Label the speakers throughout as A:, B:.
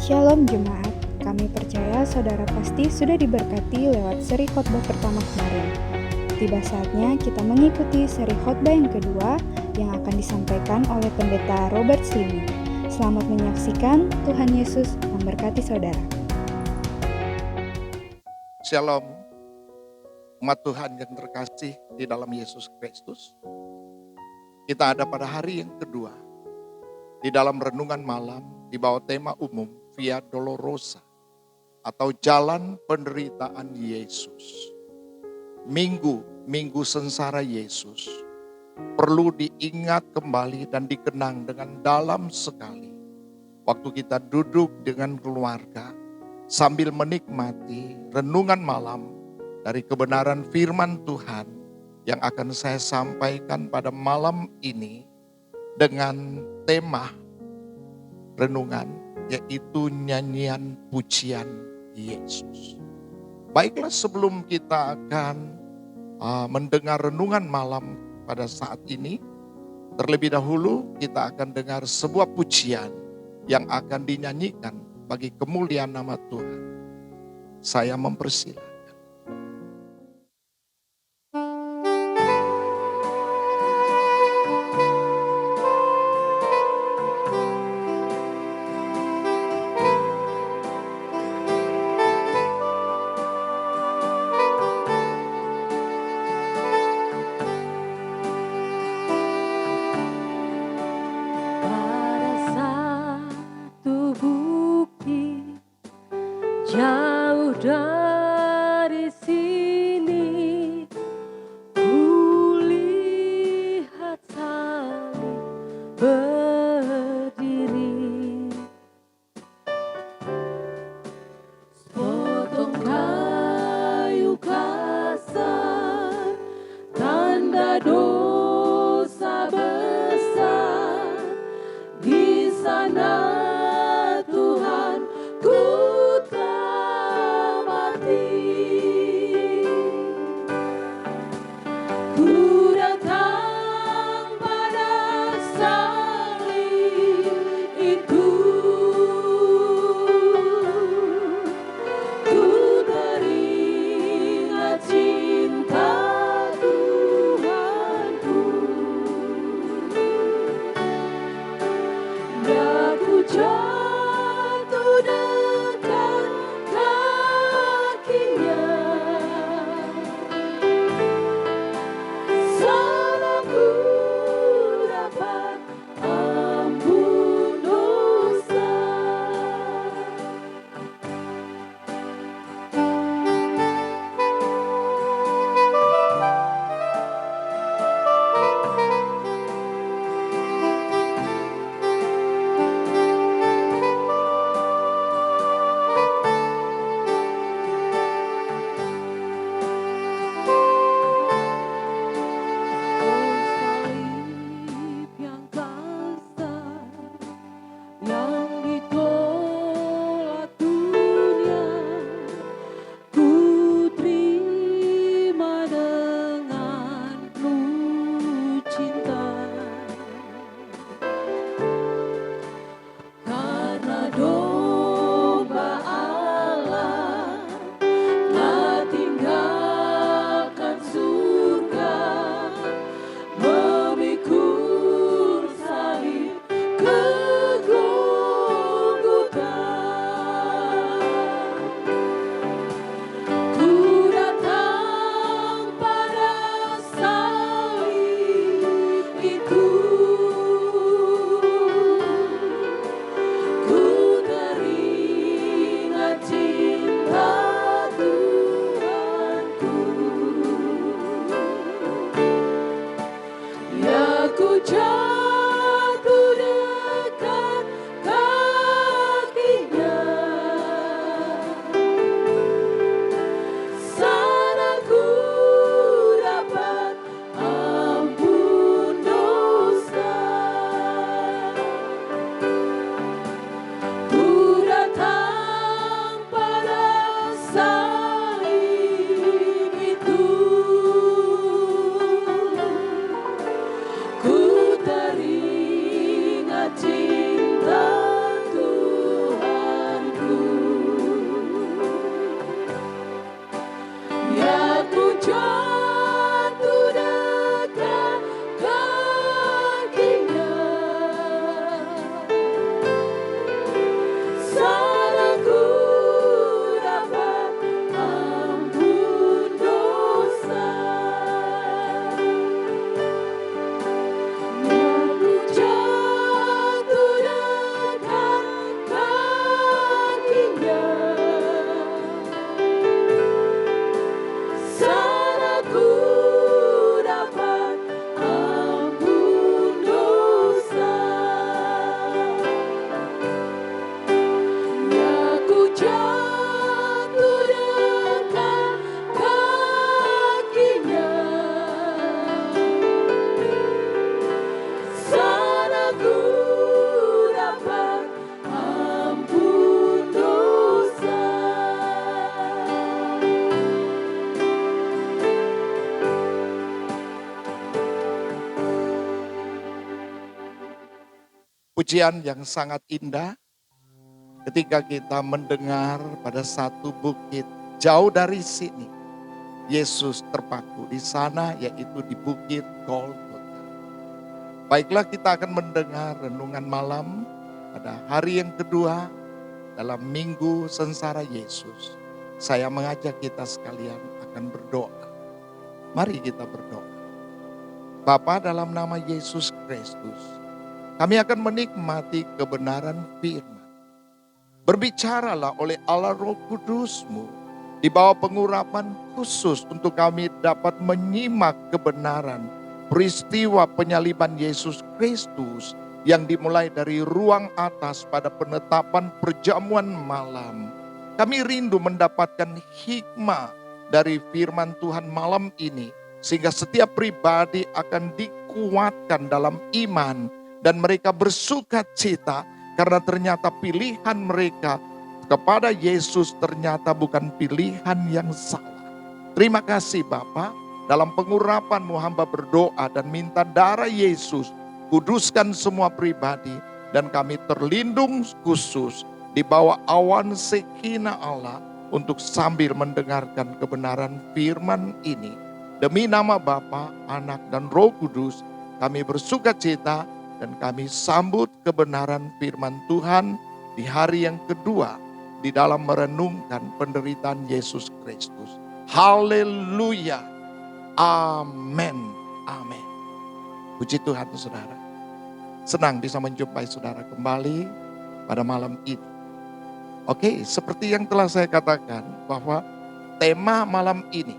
A: Shalom jemaat, kami percaya saudara pasti sudah diberkati lewat seri khotbah pertama kemarin. Tiba saatnya kita mengikuti seri khotbah yang kedua yang akan disampaikan oleh Pendeta Robert Slimi. Selamat menyaksikan, Tuhan Yesus memberkati saudara.
B: Shalom, umat Tuhan yang terkasih di dalam Yesus Kristus. Kita ada pada hari yang kedua di dalam renungan malam di bawah tema umum Via Dolorosa atau Jalan Penderitaan Yesus. Minggu sengsara Yesus perlu diingat kembali dan dikenang dengan dalam sekali. Waktu kita duduk dengan keluarga sambil menikmati renungan malam dari kebenaran firman Tuhan yang akan saya sampaikan pada malam ini dengan tema renungan yaitu nyanyian pujian Yesus. Baiklah, sebelum kita akan mendengar renungan malam pada saat ini, terlebih dahulu kita akan dengar sebuah pujian yang akan dinyanyikan bagi kemuliaan nama Tuhan. Saya mempersilakan.
C: Jauh dari sini, kulihat salib berdiri, sepotong kayu kasar, tanda dosa besar. Di sana Tuhan ku
B: Pujian yang sangat indah ketika kita mendengar pada satu bukit jauh dari sini. Yesus terpaku di sana, yaitu di bukit Golgota. Baiklah, kita akan mendengar renungan malam pada hari yang kedua dalam minggu sengsara Yesus. Saya mengajak kita sekalian akan berdoa. Mari kita berdoa. Bapa, dalam nama Yesus Kristus, kami akan menikmati kebenaran firman. Berbicaralah oleh Allah Roh Kudus-Mu di bawah pengurapan khusus untuk kami dapat menyimak kebenaran peristiwa penyaliban Yesus Kristus yang dimulai dari ruang atas pada penetapan perjamuan malam. Kami rindu mendapatkan hikmah dari firman Tuhan malam ini, sehingga setiap pribadi akan dikuatkan dalam iman dan mereka bersuka cita karena ternyata pilihan mereka kepada Yesus ternyata bukan pilihan yang salah. Terima kasih Bapa, dalam pengurapan-Mu hamba berdoa dan minta darah Yesus kuduskan semua pribadi, dan kami terlindung khusus di bawah awan Shekinah Allah untuk sambil mendengarkan kebenaran firman ini. Demi nama Bapa, Anak, dan Roh Kudus, kami bersuka cita dan kami sambut kebenaran firman Tuhan di hari yang kedua di dalam merenungkan penderitaan Yesus Kristus. Haleluya. Amin. Amin. Puji Tuhan saudara. Senang bisa menjumpai saudara kembali pada malam ini. Oke, seperti yang telah saya katakan bahwa tema malam ini,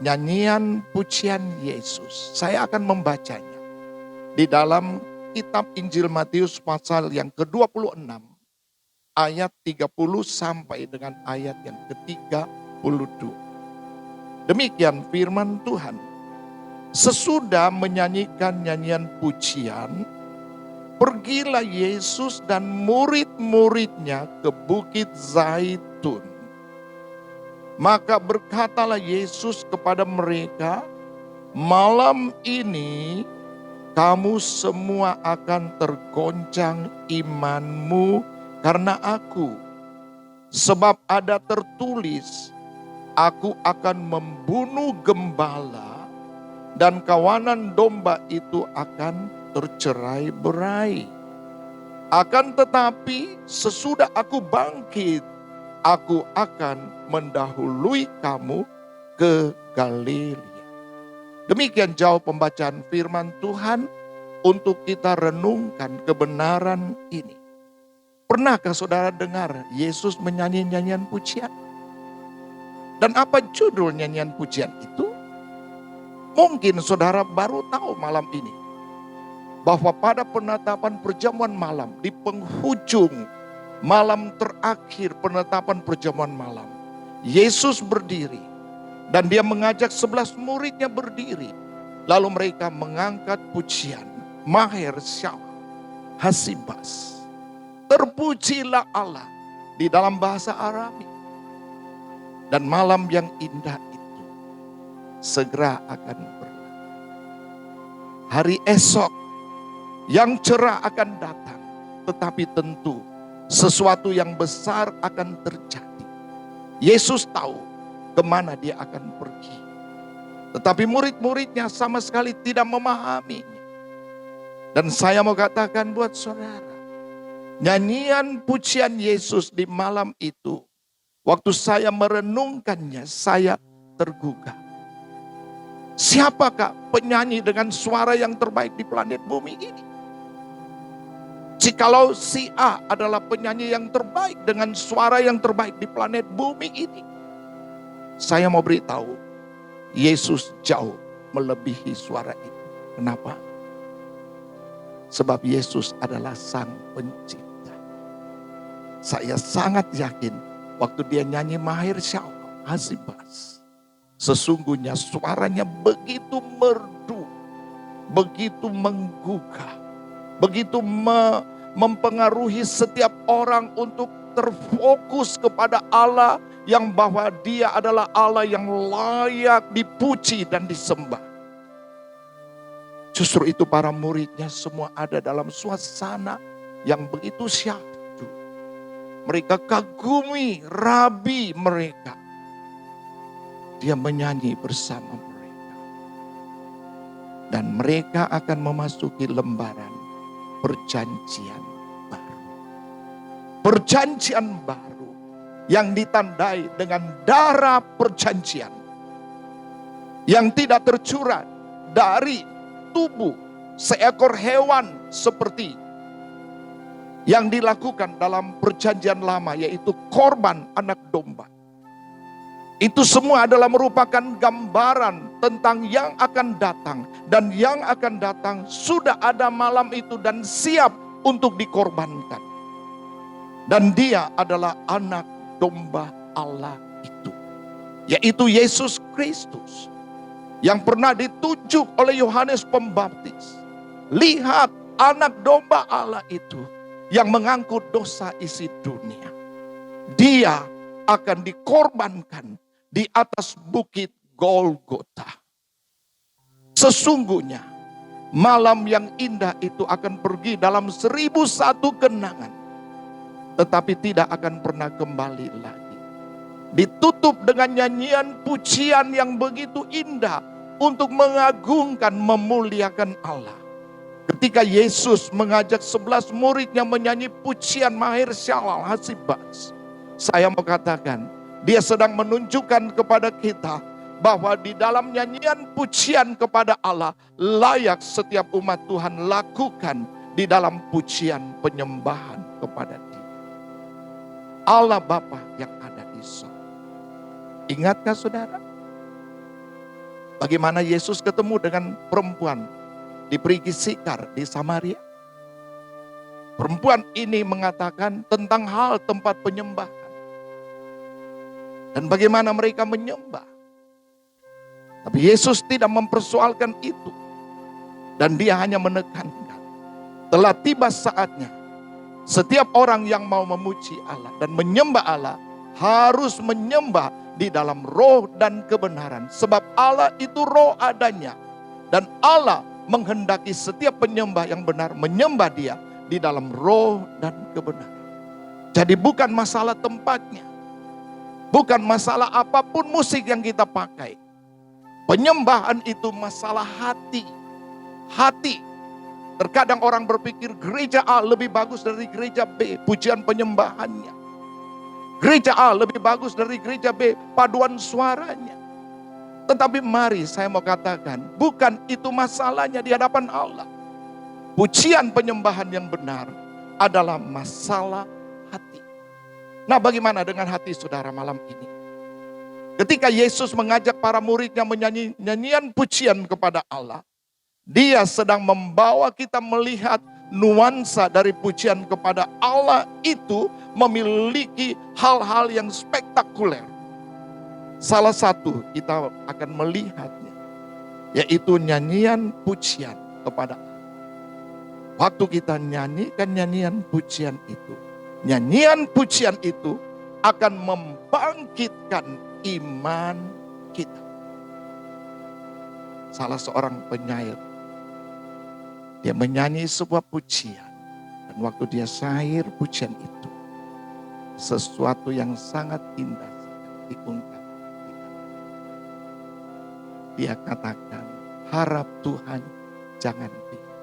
B: nyanyian pujian Yesus. Saya akan membacanya di dalam kitab Injil Matius pasal yang ke-26 ayat 30 sampai dengan ayat yang ke-32. Demikian firman Tuhan. Sesudah menyanyikan nyanyian pujian, pergilah Yesus dan murid-muridnya ke Bukit Zaitun. Maka berkatalah Yesus kepada mereka, malam ini kamu semua akan tergoncang imanmu karena aku. Sebab ada tertulis, aku akan membunuh gembala dan kawanan domba itu akan tercerai-berai. Akan tetapi sesudah aku bangkit, aku akan mendahului kamu ke Galilea. Demikian jauh pembacaan firman Tuhan untuk kita renungkan kebenaran ini. Pernahkah saudara dengar Yesus menyanyi nyanyian pujian? Dan apa judul nyanyian pujian itu? Mungkin saudara baru tahu malam ini bahwa pada penetapan perjamuan malam, di penghujung malam terakhir penetapan perjamuan malam, Yesus berdiri dan dia mengajak 11 muridnya berdiri. Lalu mereka mengangkat pujian, Maher Syawal Hasibas. Terpujilah Allah di dalam bahasa Arami. Dan malam yang indah itu segera akan berlalu. Hari esok yang cerah akan datang. Tetapi tentu sesuatu yang besar akan terjadi. Yesus tahu kemana dia akan pergi. Tetapi murid-muridnya sama sekali tidak memahaminya. Dan saya mau katakan buat saudara, nyanyian pujian Yesus di malam itu, waktu saya merenungkannya, saya tergugah. Siapakah penyanyi dengan suara yang terbaik di planet bumi ini? Jikalau si A adalah penyanyi yang terbaik dengan suara yang terbaik di planet bumi ini, saya mau beritahu, Yesus jauh melebihi suara itu. Kenapa? Sebab Yesus adalah Sang Pencipta. Saya sangat yakin waktu dia nyanyi Maher Syawal Hasibas, sesungguhnya suaranya begitu merdu, begitu menggugah, begitu mempengaruhi setiap orang untuk terfokus kepada Allah, yang bahwa dia adalah Allah yang layak dipuji dan disembah. Justru itu para muridnya semua ada dalam suasana yang begitu syahdu. Mereka kagumi rabi mereka. Dia menyanyi bersama mereka. Dan mereka akan memasuki lembaran perjanjian baru. Perjanjian baru yang ditandai dengan darah perjanjian. Yang tidak tercurah dari tubuh seekor hewan seperti yang dilakukan dalam perjanjian lama, yaitu korban anak domba. Itu semua adalah merupakan gambaran tentang yang akan datang. Dan yang akan datang sudah ada malam itu dan siap untuk dikorbankan. Dan dia adalah anak domba Allah itu, yaitu Yesus Kristus, yang pernah ditunjuk oleh Yohanes Pembaptis. Lihat anak domba Allah itu yang mengangkut dosa isi dunia. Dia akan dikorbankan di atas bukit Golgota. Sesungguhnya malam yang indah itu akan pergi dalam 1001 kenangan, tetapi tidak akan pernah kembali lagi. Ditutup dengan nyanyian pujian yang begitu indah untuk mengagungkan, memuliakan Allah. Ketika Yesus mengajak 11 muridnya menyanyi pujian Mahir Shalal Hasibas, saya mau katakan, dia sedang menunjukkan kepada kita bahwa di dalam nyanyian pujian kepada Allah, layak setiap umat Tuhan lakukan di dalam pujian penyembahan kepada Dia. Allah Bapa yang ada di sorga. Ingatkah saudara? Bagaimana Yesus ketemu dengan perempuan di Perigi Sikar di Samaria? Perempuan ini mengatakan tentang hal tempat penyembahan. Dan bagaimana mereka menyembah. Tapi Yesus tidak mempersoalkan itu. Dan dia hanya menekankan, telah tiba saatnya setiap orang yang mau memuji Allah dan menyembah Allah harus menyembah di dalam roh dan kebenaran. Sebab Allah itu roh adanya. Dan Allah menghendaki setiap penyembah yang benar menyembah Dia di dalam roh dan kebenaran. Jadi bukan masalah tempatnya. Bukan masalah apapun musik yang kita pakai. Penyembahan itu masalah hati. Hati. Terkadang orang berpikir gereja A lebih bagus dari gereja B, pujian penyembahannya. Gereja A lebih bagus dari gereja B, paduan suaranya. Tetapi mari saya mau katakan, bukan itu masalahnya di hadapan Allah. Pujian penyembahan yang benar adalah masalah hati. Nah, bagaimana dengan hati saudara malam ini? Ketika Yesus mengajak para muridnya menyanyi nyanyian pujian kepada Allah, Dia sedang membawa kita melihat nuansa dari pujian kepada Allah itu memiliki hal-hal yang spektakuler. Salah satu kita akan melihatnya, yaitu nyanyian pujian kepada Allah. Waktu kita nyanyikan nyanyian pujian itu akan membangkitkan iman kita. Salah seorang penyair, dia menyanyi sebuah pujian. Dan waktu dia syair pujian itu, sesuatu yang sangat indah diungkap. Dia katakan, harap Tuhan jangan bingung.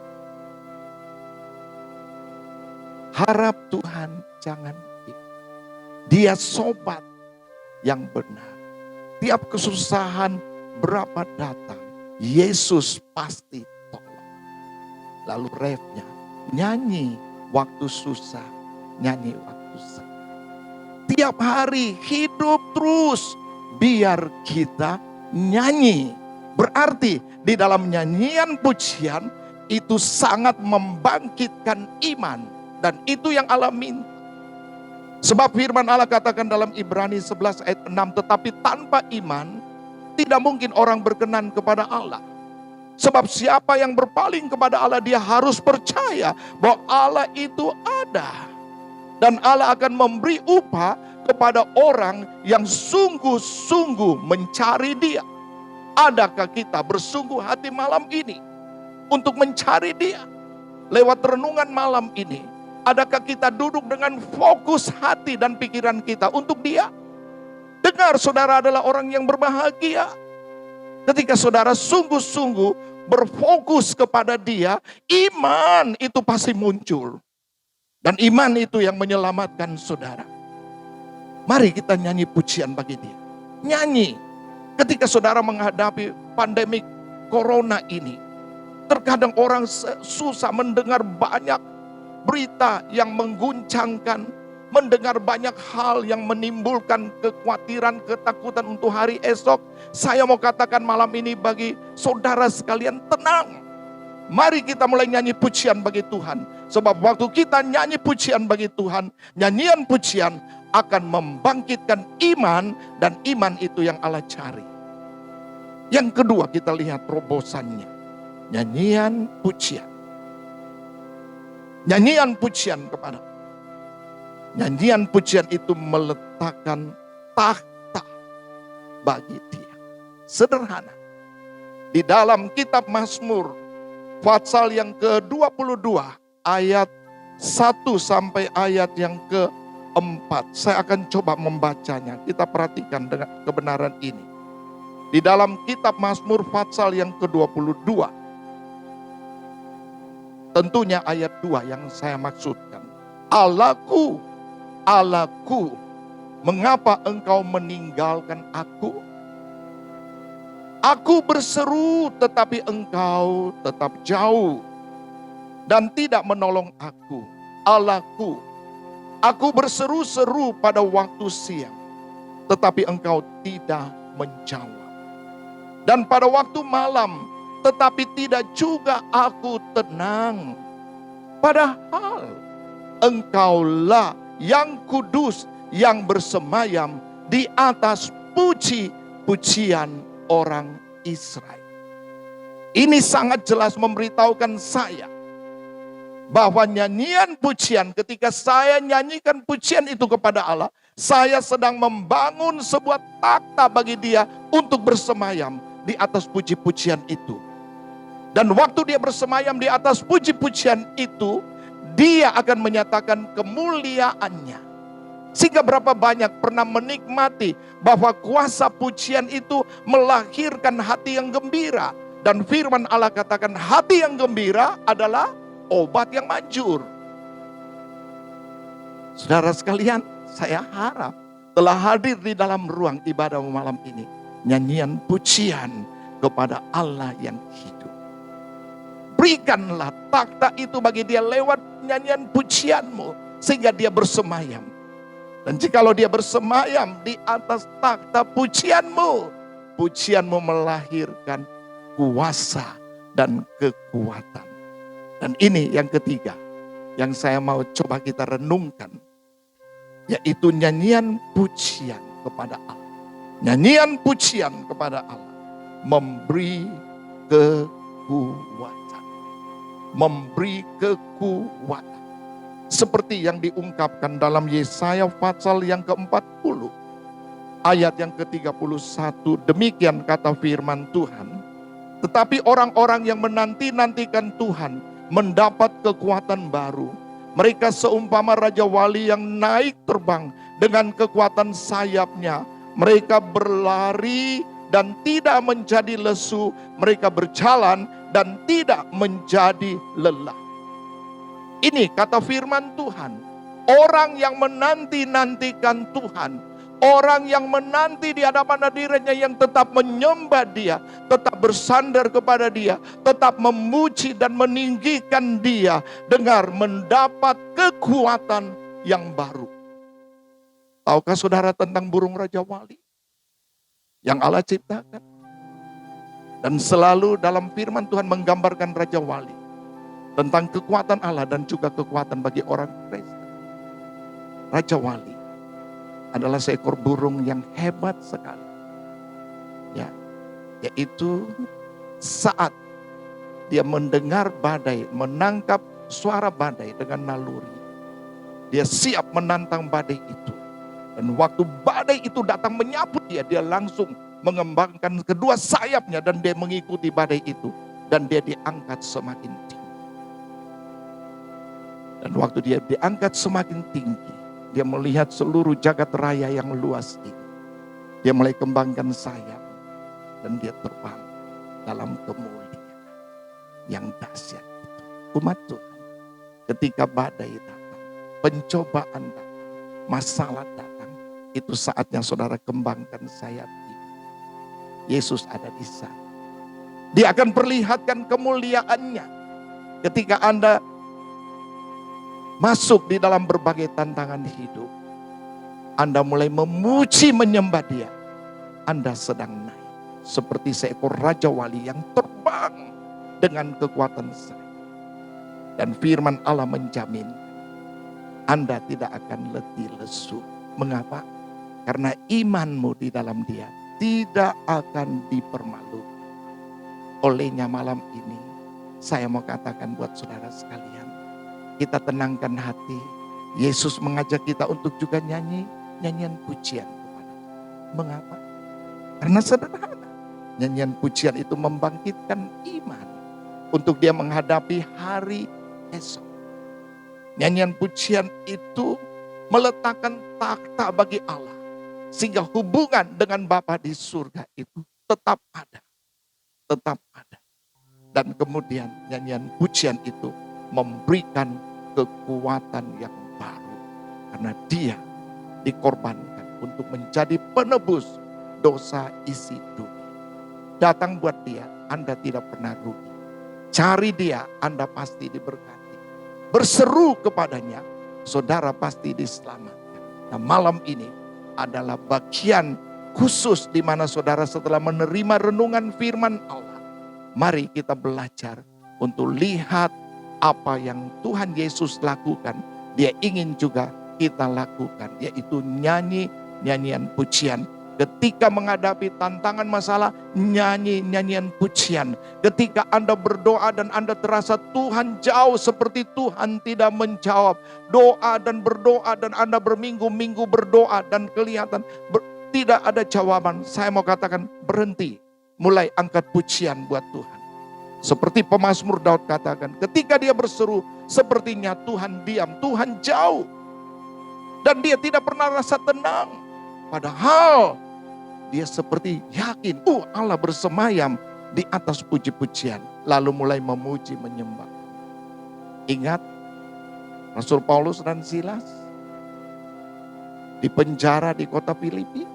B: Harap Tuhan jangan bingung. Dia sobat yang benar. Tiap kesusahan berapa datang, Yesus pasti tolong. Lalu refnya, nyanyi waktu susah, nyanyi waktu senang. Tiap hari hidup terus, biar kita nyanyi. Berarti di dalam nyanyian pujian itu sangat membangkitkan iman. Dan itu yang Allah minta. Sebab firman Allah katakan dalam Ibrani 11 ayat 6, tetapi tanpa iman tidak mungkin orang berkenan kepada Allah. Sebab siapa yang berpaling kepada Allah, dia harus percaya bahwa Allah itu ada. Dan Allah akan memberi upah kepada orang yang sungguh-sungguh mencari Dia. Adakah kita bersungguh hati malam ini untuk mencari Dia. Lewat renungan malam ini, adakah kita duduk dengan fokus hati dan pikiran kita untuk Dia? Dengar, saudara adalah orang yang berbahagia. Ketika saudara sungguh-sungguh berfokus kepada Dia, iman itu pasti muncul. Dan iman itu yang menyelamatkan saudara. Mari kita nyanyi pujian bagi Dia. Nyanyi. Ketika saudara menghadapi pandemi corona ini, terkadang orang susah mendengar banyak berita yang mengguncangkan, mendengar banyak hal yang menimbulkan kekhawatiran, ketakutan untuk hari esok. Saya mau katakan malam ini bagi saudara sekalian, tenang. Mari kita mulai nyanyi pujian bagi Tuhan. Sebab waktu kita nyanyi pujian bagi Tuhan, nyanyian pujian akan membangkitkan iman, dan iman itu yang Allah cari. Yang kedua, kita lihat terobosannya. Nyanyian pujian. Nyanyian pujian kepada Allah. Nyanyian pujian itu meletakkan takhta bagi Dia. Sederhana. Di dalam kitab Mazmur, pasal yang ke-22, ayat 1 sampai ayat yang ke-4. Saya akan coba membacanya. Kita perhatikan dengan kebenaran ini. Di dalam kitab Mazmur pasal yang ke-22. Tentunya ayat 2 yang saya maksudkan. Allahku, Allahku, mengapa engkau meninggalkan aku? Aku berseru tetapi engkau tetap jauh dan tidak menolong aku. Allahku, aku berseru-seru pada waktu siang, tetapi engkau tidak menjawab. Dan pada waktu malam, tetapi tidak juga aku tenang. Padahal engkaulah yang kudus, yang bersemayam di atas puji-pujian orang Israel. Ini sangat jelas memberitahukan saya bahwa nyanyian pujian, ketika saya nyanyikan pujian itu kepada Allah, saya sedang membangun sebuah takhta bagi Dia untuk bersemayam di atas puji-pujian itu. Dan waktu dia bersemayam di atas puji-pujian itu, Dia akan menyatakan kemuliaannya. Sehingga berapa banyak pernah menikmati bahwa kuasa pujian itu melahirkan hati yang gembira. Dan firman Allah katakan hati yang gembira adalah obat yang manjur. Saudara sekalian, saya harap telah hadir di dalam ruang ibadah malam ini nyanyian pujian kepada Allah yang hidup. Berikanlah takhta itu bagi Dia lewat nyanyian pujianmu, sehingga Dia bersemayam. Dan jikalau Dia bersemayam di atas takhta pujianmu, pujianmu melahirkan kuasa dan kekuatan. Dan ini yang ketiga yang saya mau coba kita renungkan, yaitu nyanyian pujian kepada Allah. Nyanyian pujian kepada Allah memberi kekuatan. Memberi kekuatan. Seperti yang diungkapkan dalam Yesaya pasal yang ke-40. Ayat yang ke-31. Demikian kata firman Tuhan. Tetapi orang-orang yang menanti-nantikan Tuhan mendapat kekuatan baru. Mereka seumpama Raja Wali yang naik terbang dengan kekuatan sayapnya. Mereka berlari dan tidak menjadi lesu. Mereka berjalan dan tidak menjadi lelah. Ini kata firman Tuhan. Orang yang menanti-nantikan Tuhan. Orang yang menanti di hadapan hadiratnya, yang tetap menyembah Dia. Tetap bersandar kepada Dia. Tetap memuji dan meninggikan Dia. Dengar, mendapat kekuatan yang baru. Tahukah saudara tentang burung Raja Wali yang Allah ciptakan? Dan selalu dalam firman Tuhan menggambarkan Raja Wali tentang kekuatan Allah dan juga kekuatan bagi orang Kristen. Raja Wali adalah seekor burung yang hebat sekali. Ya, yaitu saat dia mendengar badai, menangkap suara badai dengan naluri, dia siap menantang badai itu. Dan waktu badai itu datang menyambut dia, dia langsung mengembangkan kedua sayapnya dan dia mengikuti badai itu. dan dia diangkat semakin tinggi. Dan waktu dia diangkat semakin tinggi, dia melihat seluruh jagat raya yang luas ini. Dia mulai kembangkan sayap dan dia terbang dalam kemuliaan yang dahsyat itu. Umat Tuhan, ketika badai datang, pencobaan datang, masalah datang, itu saatnya saudara kembangkan sayap ini. Yesus ada di sana. Dia akan perlihatkan kemuliaannya ketika Anda masuk di dalam berbagai tantangan hidup. Anda mulai memuji menyembah dia. Anda sedang naik seperti seekor raja wali yang terbang dengan kekuatan saya. Dan firman Allah menjamin Anda tidak akan letih lesu. Mengapa? Karena imanmu di dalam dia tidak akan dipermalukan. Olehnya malam ini saya mau katakan buat saudara sekalian, kita tenangkan hati. Yesus mengajak kita untuk juga nyanyi nyanyian pujian kepada Dia. Mengapa? Karena sederhana. Nyanyian pujian itu membangkitkan iman untuk dia menghadapi hari esok. Nyanyian pujian itu meletakkan takhta bagi Allah, sehingga hubungan dengan Bapa di surga itu tetap ada. Tetap ada. Dan kemudian nyanyian pujian itu memberikan kekuatan yang baru. Karena dia dikorbankan untuk menjadi penebus dosa isi dunia. Datang buat dia, Anda tidak pernah rugi. Cari dia, Anda pasti diberkati. Berseru kepadanya, saudara pasti diselamatkan. Nah, malam ini adalah bagian khusus di mana saudara setelah menerima renungan firman Allah, mari kita belajar untuk lihat apa yang Tuhan Yesus lakukan. Dia ingin juga kita lakukan, yaitu nyanyian pujian. Ketika menghadapi tantangan masalah, nyanyi nyanyian pujian. Ketika Anda berdoa dan Anda terasa Tuhan jauh, seperti Tuhan tidak menjawab doa dan berdoa, dan Anda berminggu-minggu berdoa dan kelihatan tidak ada jawaban. Saya mau katakan berhenti, mulai angkat pujian buat Tuhan. Seperti pemazmur Daud katakan, ketika dia berseru, sepertinya Tuhan diam, Tuhan jauh. Dan dia tidak pernah rasa tenang. Padahal dia seperti yakin, Allah bersemayam di atas puji-pujian. Lalu mulai memuji, menyembah. Ingat Rasul Paulus dan Silas di penjara di kota Filipi.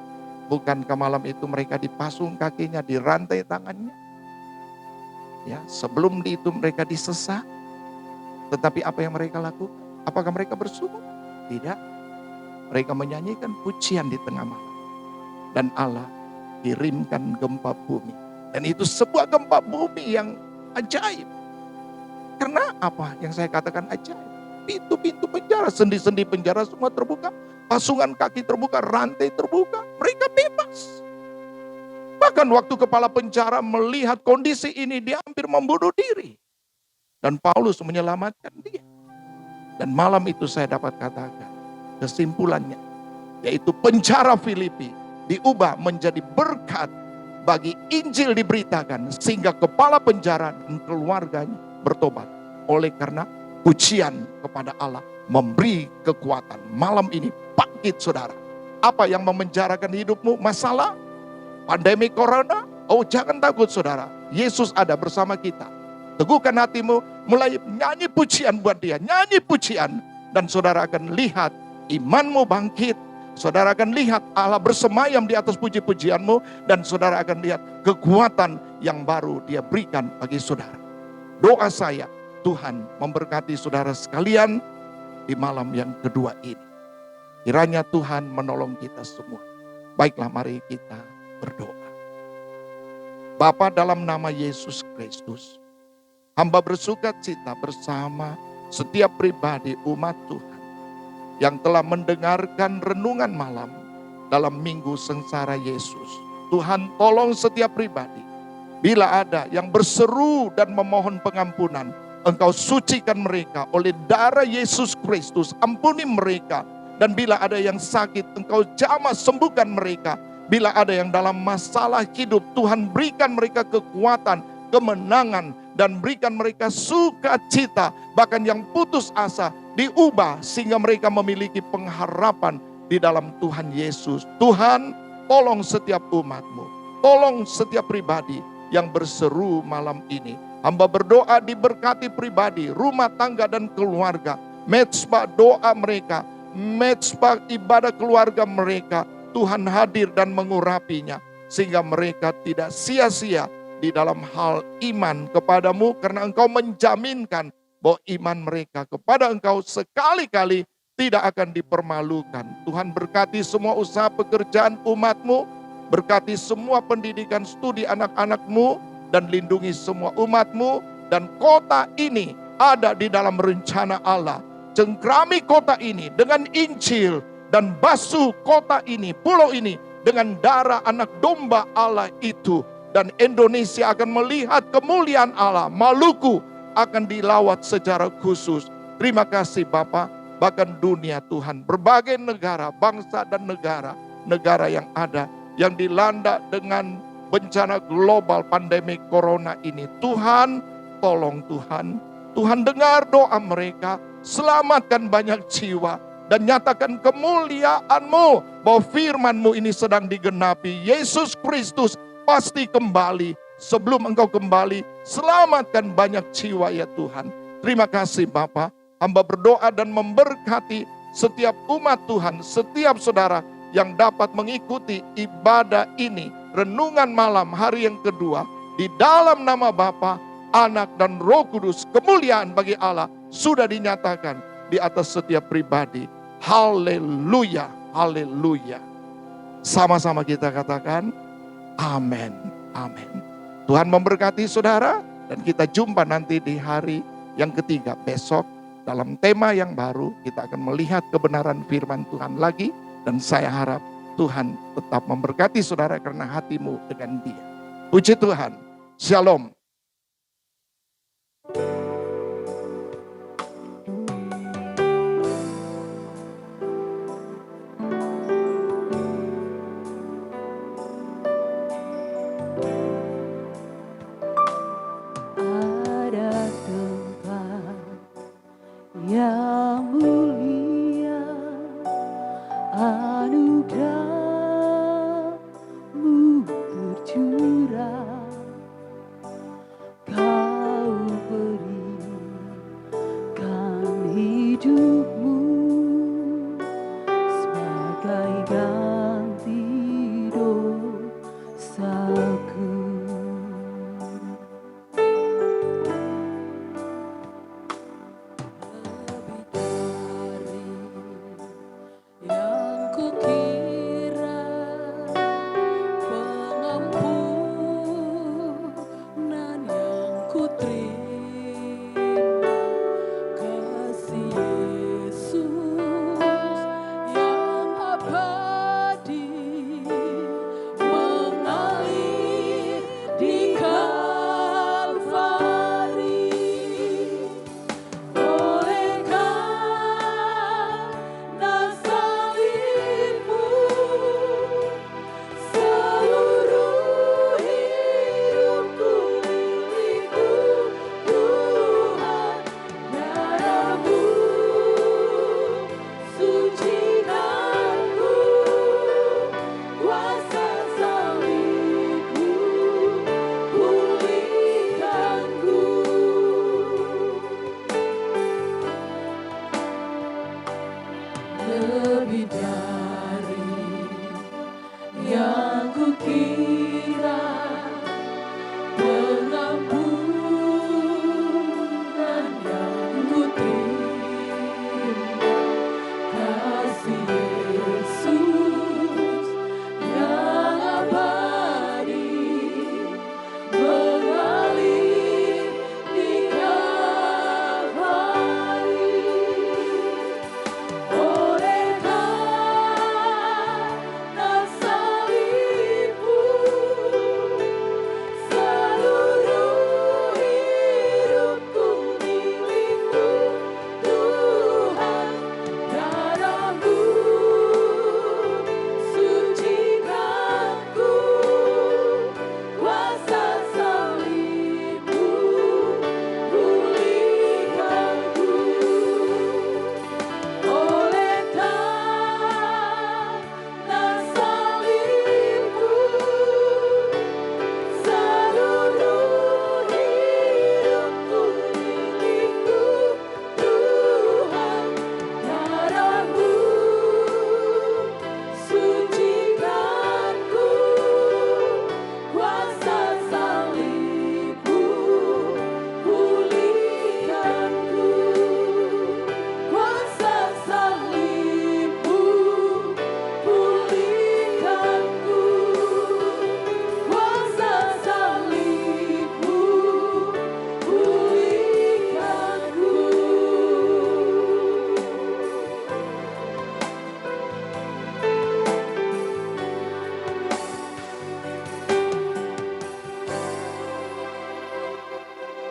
B: Bukankah malam itu mereka dipasung kakinya, dirantai tangannya? Ya, sebelum itu mereka disesat. Tetapi apa yang mereka lakukan? Apakah mereka bersungut? Tidak. Mereka menyanyikan pujian di tengah malam. Dan Allah kirimkan gempa bumi. Dan itu sebuah gempa bumi yang ajaib. Karena apa yang saya katakan ajaib? Pintu-pintu penjara, sendi-sendi penjara semua terbuka. Pasungan kaki terbuka, rantai terbuka. Mereka bebas. Bahkan waktu kepala penjara melihat kondisi ini, dia hampir membunuh diri. Dan Paulus menyelamatkan dia. Dan malam itu saya dapat katakan, kesimpulannya, yaitu penjara Filipi diubah menjadi berkat bagi Injil diberitakan, sehingga kepala penjara dan keluarganya bertobat. Oleh karena pujian kepada Allah memberi kekuatan. Malam ini bangkit saudara. Apa yang memenjarakan hidupmu? Masalah? Pandemi corona? Oh, jangan takut saudara. Yesus ada bersama kita. Teguhkan hatimu, mulai nyanyi pujian buat dia. Nyanyi pujian. Dan saudara akan lihat imanmu bangkit. Saudara akan lihat Allah bersemayam di atas puji-pujianmu. Dan saudara akan lihat kekuatan yang baru dia berikan bagi saudara. Doa saya, Tuhan memberkati saudara sekalian di malam yang kedua ini. Kiranya Tuhan menolong kita semua. Baiklah, mari kita berdoa. Bapa, dalam nama Yesus Kristus, hamba bersukacita bersama setiap pribadi umat Tuhan yang telah mendengarkan renungan malam dalam minggu sengsara Yesus. Tuhan, tolong setiap pribadi. Bila ada yang berseru dan memohon pengampunan, Engkau sucikan mereka oleh darah Yesus Kristus. Ampuni mereka. Dan bila ada yang sakit, Engkau jamah sembuhkan mereka. Bila ada yang dalam masalah hidup, Tuhan berikan mereka kekuatan, kemenangan, dan berikan mereka sukacita. Bahkan yang putus asa diubah sehingga mereka memiliki pengharapan di dalam Tuhan Yesus. Tuhan, tolong setiap umat-Mu, tolong setiap pribadi yang berseru malam ini. Hamba berdoa diberkati pribadi, rumah tangga dan keluarga. Mezbah doa mereka, mezbah ibadah keluarga mereka, Tuhan hadir dan mengurapinya. Sehingga mereka tidak sia-sia di dalam hal iman kepadamu. Karena Engkau menjaminkan bahwa iman mereka kepada Engkau sekali-kali tidak akan dipermalukan. Tuhan berkati semua usaha pekerjaan umat-Mu. Berkati semua pendidikan studi anak-anak-Mu. Dan lindungi semua umat-Mu. Dan kota ini ada di dalam rencana Allah. Cengkrami kota ini dengan Injil. Dan basuh kota ini, pulau ini dengan darah anak domba Allah itu. Dan Indonesia akan melihat kemuliaan Allah. Maluku akan dilawat secara khusus. Terima kasih Bapa. Bahkan dunia Tuhan, berbagai negara, bangsa dan negara yang ada, yang dilanda dengan bencana global pandemi corona ini. Tuhan, tolong Tuhan. Tuhan dengar doa mereka, selamatkan banyak jiwa. Dan nyatakan kemuliaan-Mu, bahwa firman-Mu ini sedang digenapi. Yesus Kristus pasti kembali. Sebelum Engkau kembali, selamatkan banyak jiwa ya Tuhan. Terima kasih Bapa. Hamba berdoa dan memberkati setiap umat Tuhan, setiap saudara yang dapat mengikuti ibadah ini, renungan malam hari yang kedua. Di dalam nama Bapa, Anak dan Roh Kudus, kemuliaan bagi Allah sudah dinyatakan di atas setiap pribadi. Haleluya, haleluya. Sama-sama kita katakan amin, amin. Tuhan memberkati saudara, dan kita jumpa nanti di hari yang ketiga besok dalam tema yang baru. Kita akan melihat kebenaran firman Tuhan lagi, dan saya harap Tuhan tetap memberkati saudara karena hatimu dengan Dia. Puji Tuhan. Shalom.